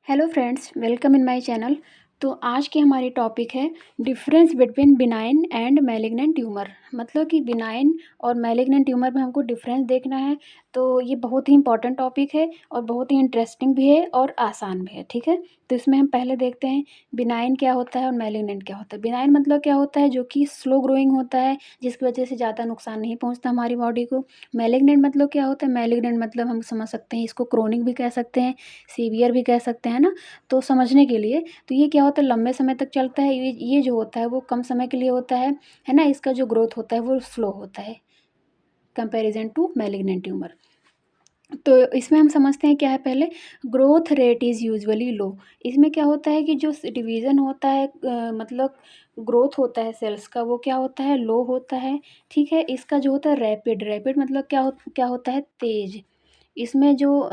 Hello friends, welcome in my channel. तो आज की हमारी टॉपिक है difference between benign and malignant tumour. मतलब कि बिनाइन और मैलिग्नेंट ट्यूमर में हमको डिफरेंस देखना है। तो ये बहुत ही इंपॉर्टेंट टॉपिक है और बहुत ही इंटरेस्टिंग भी है और आसान भी है। ठीक है, तो इसमें हम पहले देखते हैं बिनाइन क्या होता है और मैलिग्नेंट क्या होता है। बिनाइन मतलब क्या होता है, जो कि स्लो ग्रोइंग होता है, जिसकी वजह से ज़्यादा नुकसान नहीं पहुँचता हमारी बॉडी को। मैलिग्नेंट मतलब क्या होता है, मैलिग्नेंट मतलब हम समझ सकते हैं, इसको क्रोनिक भी कह सकते हैं, सीवियर भी कह सकते हैं ना। तो समझने के लिए, तो ये क्या होता है, लंबे समय तक चलता है। ये जो होता है वो कम समय के लिए होता है ना। इसका जो ग्रोथ होता है वो स्लो होता है कंपैरिजन टू मैलिग्नेंट ट्यूमर। तो इसमें हम समझते हैं क्या है, पहले ग्रोथ रेट इज़ यूजुअली लो। इसमें क्या होता है कि जो डिवीज़न होता है, मतलब ग्रोथ होता है सेल्स का, वो क्या होता है, लो होता है। ठीक है, इसका जो होता है रैपिड, रैपिड मतलब क्या होता है, तेज़। इसमें जो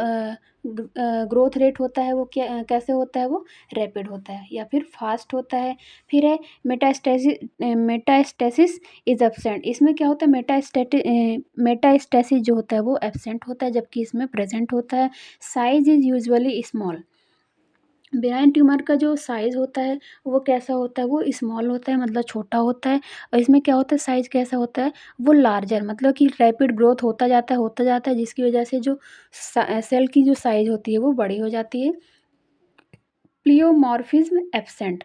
ग्रोथ रेट होता है वो कैसे होता है, वो रैपिड होता है या फिर फास्ट होता है। फिर है मेटास्टेसिस इज एब्सेंट। इसमें क्या होता है, मेटास्टेसिस जो होता है वो एब्सेंट होता है, जबकि इसमें प्रेजेंट होता है। Size is usually small. Benign tumour का जो साइज़ होता है वो कैसा होता है, वो स्मॉल होता है, मतलब छोटा होता है। और इसमें क्या होता है, साइज़ कैसा होता है, वो लार्जर, मतलब कि रैपिड ग्रोथ होता जाता है, जिसकी वजह से जो सेल की जो साइज़ होती है वो बड़ी हो जाती है। प्लियोमॉर्फिज्म एब्सेंट।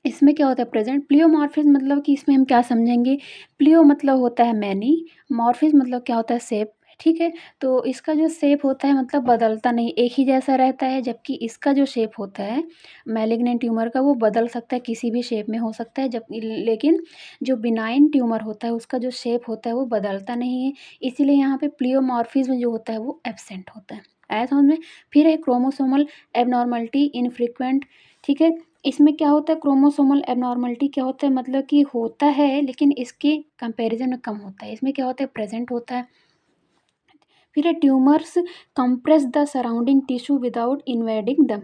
इसमें क्या होता है, प्रेजेंट। प्लियोमॉर्फिज्म मतलब कि इसमें हम क्या समझेंगे, प्लियो मतलब होता है मैनी, मॉर्फिज्म मतलब क्या होता है, शेप। ठीक है, तो इसका जो शेप होता है मतलब बदलता नहीं, एक ही जैसा रहता है, जबकि इसका जो शेप होता है मैलिग्नेंट ट्यूमर का, वो बदल सकता है, किसी भी शेप में हो सकता है। जब लेकिन जो बिनाइन ट्यूमर होता है उसका जो शेप होता है वो बदलता नहीं है, इसीलिए यहाँ पे प्लियोमॉर्फिज्म जो होता है वो एब्सेंट होता है। आया समझ में। फिर है क्रोमोसोमल एबनॉर्मलिटी इनफ्रीक्वेंट। ठीक है, इसमें क्या होता है, क्रोमोसोमल एबनॉर्मलिटी क्या होता है, मतलब कि होता है लेकिन इसके कंपैरिजन में कम होता है। इसमें क्या होता है, प्रेजेंट होता है। फिर है tumours compress the surrounding tissue without invading दम।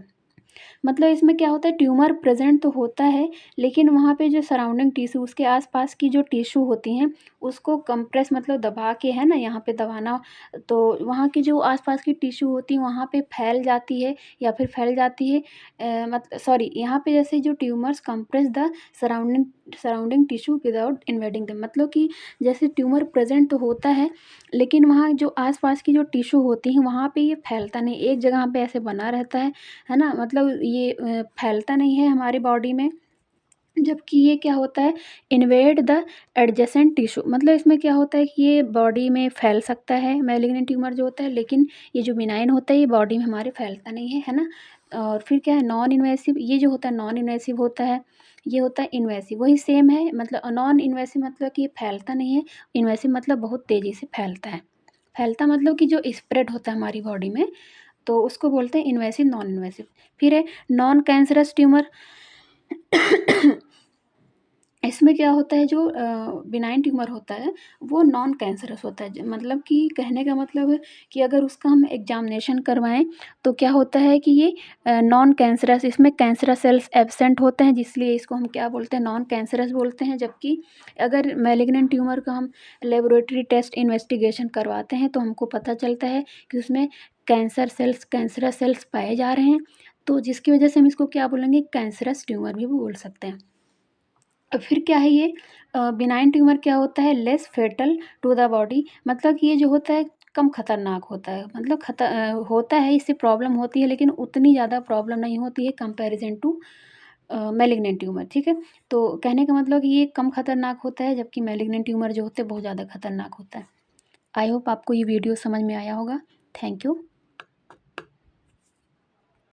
मतलब इसमें क्या होता है, ट्यूमर प्रेजेंट तो होता है, लेकिन वहाँ पे जो सराउंडिंग टिश्यू, उसके आसपास की जो टिश्यू होती हैं, उसको कंप्रेस मतलब दबा के, है ना, यहाँ पे दबाना। तो वहाँ की जो आसपास की टिश्यू होती है वहाँ पे फैल जाती है या फिर फैल जाती है। मतलब सॉरी, यहाँ पे जैसे जो tumours compress the surrounding surrounding tissue without invading दम, मतलब कि जैसे ट्यूमर प्रेजेंट तो होता है, लेकिन वहाँ जो आसपास की जो टिश्यू होती हैं वहाँ पे ये फैलता नहीं, एक जगह पे ऐसे बना रहता है ना। मतलब ये फैलता नहीं है हमारी बॉडी में, जबकि ये क्या होता है, इन्वेड द एडजेसेंट टिश्यू। मतलब इसमें क्या होता है कि ये बॉडी में फैल सकता है मैलिग्नेंट ट्यूमर जो होता है, लेकिन ये जो बिनाइन होता है ये बॉडी में हमारे फैलता नहीं है, है ना। और फिर क्या है, नॉन इन्वेसिव। ये जो होता है नॉन इन्वेसिव होता है, ये होता है इन्वेसिव, वही सेम है। मतलब नॉन इन्वेसिव मतलब कि ये फैलता नहीं है, इन्वेसिव मतलब बहुत तेज़ी से फैलता है। फैलता मतलब कि जो स्प्रेड होता है हमारी बॉडी में, तो उसको बोलते हैं इन्वेसिव, नॉन इन्वेसिव। फिर है नॉन कैंसरस ट्यूमर। इसमें क्या होता है, जो बिनाइन ट्यूमर होता है वो नॉन कैंसरस होता है। मतलब कि कहने का मतलब है कि अगर उसका हम एग्जामिनेशन करवाएं तो क्या होता है कि ये नॉन कैंसरस, इसमें कैंसरस सेल्स एब्सेंट होते हैं, जिसलिए इसको हम क्या बोलते हैं, नॉन कैंसरस बोलते हैं। जबकि अगर मैलिग्नेंट ट्यूमर का हम लेबोरेटरी टेस्ट इन्वेस्टिगेशन करवाते हैं तो हमको पता चलता है कि उसमें कैंसरस सेल्स पाए जा रहे हैं, तो जिसकी वजह से हम इसको क्या बोलेंगे, कैंसरस ट्यूमर भी बोल सकते हैं। अब फिर क्या है ये, बिनाइन ट्यूमर क्या होता है, less fatal to the body. मतलब कि ये जो होता है कम खतरनाक होता है, मतलब होता है, इससे प्रॉब्लम होती है लेकिन उतनी ज़्यादा प्रॉब्लम नहीं होती है कंपैरिजन टू मैलिग्नेंट ट्यूमर। ठीक है, तो कहने का मतलब कि ये कम खतरनाक होता है, जबकि मैलिग्नेंट ट्यूमर जो होते हैं बहुत ज़्यादा खतरनाक होता है। आई होप आपको ये वीडियो समझ में आया होगा। Thank you.